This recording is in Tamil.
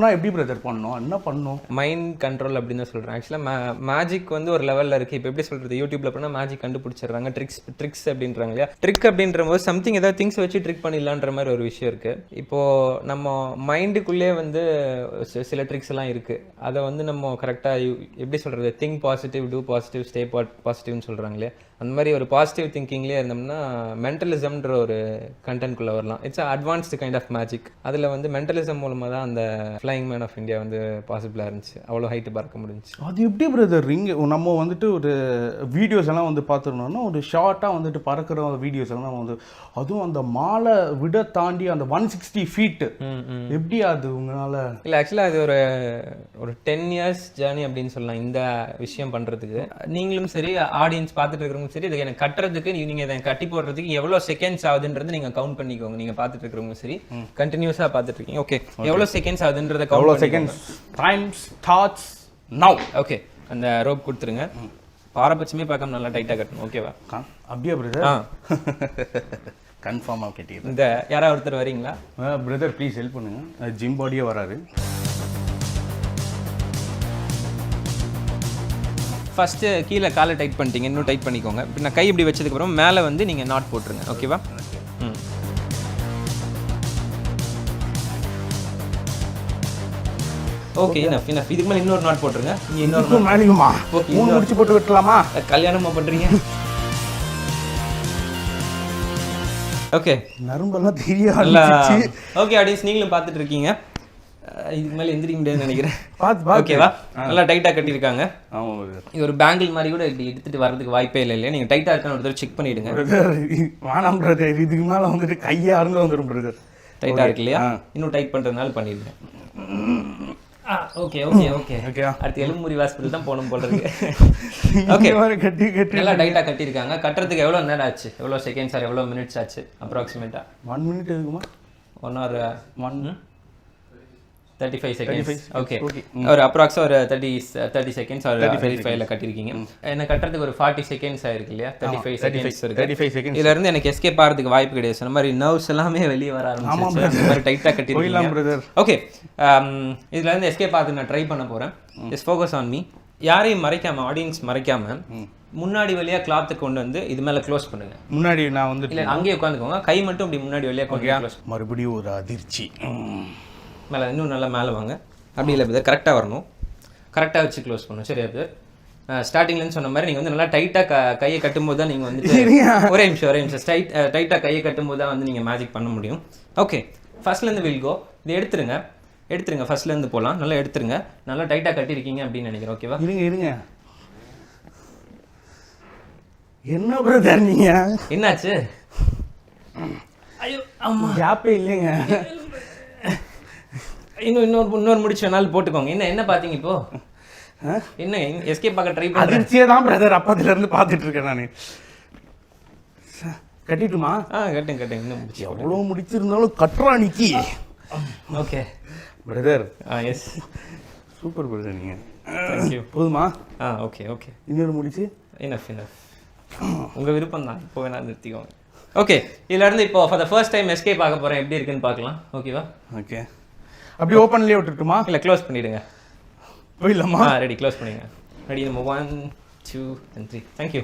பண்ணணும்னா எப்படி பிரதர் பண்ணணும், என்ன பண்ணணும்? மைண்ட் கண்ட்ரோல் அப்படின்னு தான் சொல்கிறேன். ஆக்சுவலாக மேஜிக் வந்து ஒரு லெவலில் இருக்குது. இப்போ எப்படி சொல்கிறது, யூடியூப்பில் போனால் மேஜிக் கண்டுபிடிச்சிடுறாங்க, ட்ரிக்ஸ் அப்படின்றாங்க இல்லையா. ட்ரிக் அப்படின்ற போது சம்திங் ஏதாவது திங்ஸ் வச்சு ட்ரிக் பண்ணிடலான்ற மாதிரி ஒரு விஷயம் இருக்குது. இப்போது நம்ம மைண்டுக்குள்ளே வந்து சில ட்ரிக்ஸ் எல்லாம் இருக்குது. அதை வந்து நம்ம கரெக்டாக எப்படி சொல்கிறது, think positive, do positive, stay பாசிட்டிவ்னு சொல்கிறாங்களே, அந்த மாதிரி ஒரு பாசிட்டிவ் திங்கிங்லேயே இருந்தோம்னா மென்டலிசம்ன்ற ஒரு கண்டென்ட்குள்ளே வரலாம். It's advanced kind of magic. அதில் வந்து மென்டலிசம் மூலமாக தான் அந்த ஃப்ளைங் மேன் ஆஃப் இந்தியா வந்து பாசிபிளாக இருந்துச்சு, அவ்வளோ ஹைட்டு பறக்க முடிஞ்சிச்சு. அது எப்படி பிரதர் நம்ம வந்துட்டு ஒரு வீடியோஸ் எல்லாம் வந்து பார்த்துருந்தோம்னா ஒரு ஷார்ட்டாக வந்துட்டு பறக்கிற வீடியோஸ் எல்லாம் வந்து, அதுவும் அந்த மாலை விட தாண்டி அந்த 160 ஃபீட்டு எப்படி அது உங்களால்? இல்லை ஆக்சுவலாக அது ஒரு 10 இயர்ஸ் ஜேர்னி அப்படின்னு சொல்லலாம் இந்த விஷயம் பண்ணுறதுக்கு. நீங்களும் சரி, ஆடியன்ஸ் பார்த்துட்டு இருக்கிறவங்க சரி, இதுக்கு எனக்கு கட்டுறதுக்கு நீங்கள் இதை கட்டி போடுறதுக்கு எவ்வளோ செகண்ட்ஸ் ஆகுதுன்றது நீங்கள் கவுண்ட் பண்ணிக்கோங்க. நீங்கள் பார்த்துட்டு இருக்கிறவங்க சரி, கண்டினியூஸாக பார்த்துட்டு இருக்கீங்க, ஓகே, எவ்வளோ செகண்ட்ஸ் ஆகுதுன்றதை எவ்வளோ seconds time starts now. Okay, அந்த ரோப் கொடுத்துருங்க. பாரபட்சமே பார்க்காம நல்லா டைட்டாக கட்டணும், ஓகேவா? அப்படியே பிரதர்? கன்ஃபார்மாக கட்டிடுறேன். இந்த யாராவது ஒருத்தர் வரீங்களா பிரதர்? ப்ளீஸ் ஹெல்ப் பண்ணுங்க. ஜிம் பாடியே வராரு. ஃபஸ்ட்டு கீழே காலை டைட் பண்ணிட்டீங்க, இன்னும் டைட் பண்ணிக்கோங்க. இப்போ நான் கை இப்படி வச்சதுக்கப்புறம் மேலே வந்து நீங்கள் நாட் போட்டுருங்க, ஓகேவா? Okay, enough. இதுக்கு மேலே இன்னொரு நாட் போட்டுருங்க. நீங்கள் இன்னொரு மேலேயுமா? ஓகே, மூணு முடிச்சு போட்டு விட்டுலாமா? கல்யாணமாக பண்ணுறீங்க? ஓகே, நரம்பெல்லாம் தெரிய. ஓகே ஆடியன்ஸ், நீங்களும் பார்த்துட்டு இருக்கீங்க. இதுக்கு மேலே எந்திரிக்க முடியாதுன்னு நினைக்கிறேன். ஓகேவா? நல்லா டைட்டாக கட்டியிருக்காங்க. ஆமாம், இது ஒரு பேங்கிள் மாதிரி கூட இப்படி எடுத்துகிட்டு வரதுக்கு வாய்ப்பே இல்லை இல்லையா? நீங்கள் டைட்டாக இருக்கான்னு ஒரு தடவை செக் பண்ணிவிடுங்க. வேணாம் பிரதர், இதுக்கு மேலே வந்துட்டு கையை அருந்து வந்துடும் பிரதர். டைட்டாக இருக்கு இல்லையா? இன்னும் டைட் பண்ணுறதுனால பண்ணிடுங்க. Okay okay okay okay. அடுத்து எலும்புரி ஹாஸ்பிட்டல் தான் போகணும் போல இருக்கு. ஓகே, கட்டி நல்லா டைட்டாக கட்டியிருக்காங்க. கட்டுறதுக்கு எவ்வளோ நேரம் ஆச்சு, எவ்வளோ செகண்ட்ஸ் ஆர் எவ்வளோ மினிட்ஸ் ஆச்சு அப்ராக்சிமேட்டாக? 1 மினிட் இருக்குமா? 1 hour 35 seconds. ஓகே, ஒரு அப்ராக்ஸாக ஒரு 30 செகண்ட்ஸ் ஒரு 35ல கட்டியிருக்கீங்க. எனக்கு கட்டுறதுக்கு ஒரு 40 செகண்ட்ஸ் ஆயிருக்கு இல்லையா? 35 செகண்ட்ஸ் இருக்கு. 35 செகண்ட்ஸ். இதுல இருந்து எனக்கு எஸ்கேப் ஆகிறதுக்கு வாய்ப்பு கிடையாது. சொன்ன மாதிரி நர்வ்ஸ் எல்லாமே வெளியே வர ஆரம்பிச்சிருச்சு. அந்த மாதிரி டைட்டாக கட்டியிருக்கீங்க. ஓகே, இதுல இருந்து எஸ்கேப் ஆகிறதுக்கு நான் ட்ரை பண்ண போறேன். Just focus on me. யாரையும் மறைக்காம, ஆடியன்ஸ் மறைக்காம, முன்னாடி வழியா கிளாத்தை கொண்டு வந்து இது மேல க்ளோஸ் பண்ணுங்க. முன்னாடி நான் வந்து இல்லை, அங்கேயே உட்காந்துக்கோங்க. கை மட்டும் இப்படி முன்னாடி வழியா கொண்டு மறுபடியும் ஒரு அதிர்ச்சி. மேலே இன்னும் நல்லா மேலே வாங்க. அப்படி இல்லை பிரதர், கரெக்டாக வரணும். கரெக்டாக வச்சு க்ளோஸ் பண்ணணும். சரியா பிரதர்? ஸ்டார்டிங்லேருந்து சொன்ன மாதிரி நீங்கள் வந்து நல்லா டைட்டாக கையை கட்டும்போது தான் நீங்கள் வந்துட்டு ஒரே நிமிஷம் டைட்டாக கையை கட்டும்போது தான் வந்து நீங்கள் மேஜிக் பண்ண முடியும். ஓகே, ஃபர்ஸ்ட்லேருந்து வில் கோ. இது எடுத்துருங்க. ஃபர்ஸ்ட்லேருந்து போகலாம். நல்லா எடுத்துருங்க. நல்லா டைட்டாக கட்டியிருக்கீங்க அப்படின்னு நினைக்கிறேன், ஓகேவா? இருங்க. என்ன பிரதர் நீங்க? என்னாச்சு? ஐயோ, ஆமாம், கேப்பே இல்லைங்க. இன்னொரு முடிச்சு வேணாலும் போட்டுக்கோங்க. என்ன பார்த்தீங்க இப்போ? என்ன எஸ்கேப் பார்க்க ட்ரை பண்ணுறேன்? அதிர்ச்சியே தான் பிரதர், அப்பத்துலேருந்து பார்த்துட்டு இருக்கேன் நான். கட்டிட்டுமா? கட்டுங்க. இன்னும் முடிச்சு எவ்வளோ முடிச்சிருந்தாலும் கட்டுறானிக்கு. Okay brother. Yes, super brother நீங்கள். தேங்க்யூ. போதுமா? ஓகே. இன்னொரு முடிச்சு இனஃப். உங்கள் விருப்பம் தான், இப்போ வேணா நிறுத்திக்கோங்க. ஓகே, இதுலேருந்து இப்போ for the first time escape ஆக போகிறேன். எப்படி இருக்குன்னு பார்க்கலாம், ஓகேவா? ஓகே, அப்படி ஓப்பன்லேயே விட்டுட்டுமா? இல்லை, க்ளோஸ் பண்ணிவிடுங்க. போயிடலாமா? ரெடி, க்ளோஸ் பண்ணிடுங்க. ரெடி, நம்ம 1 2 and 3. தேங்க்யூ.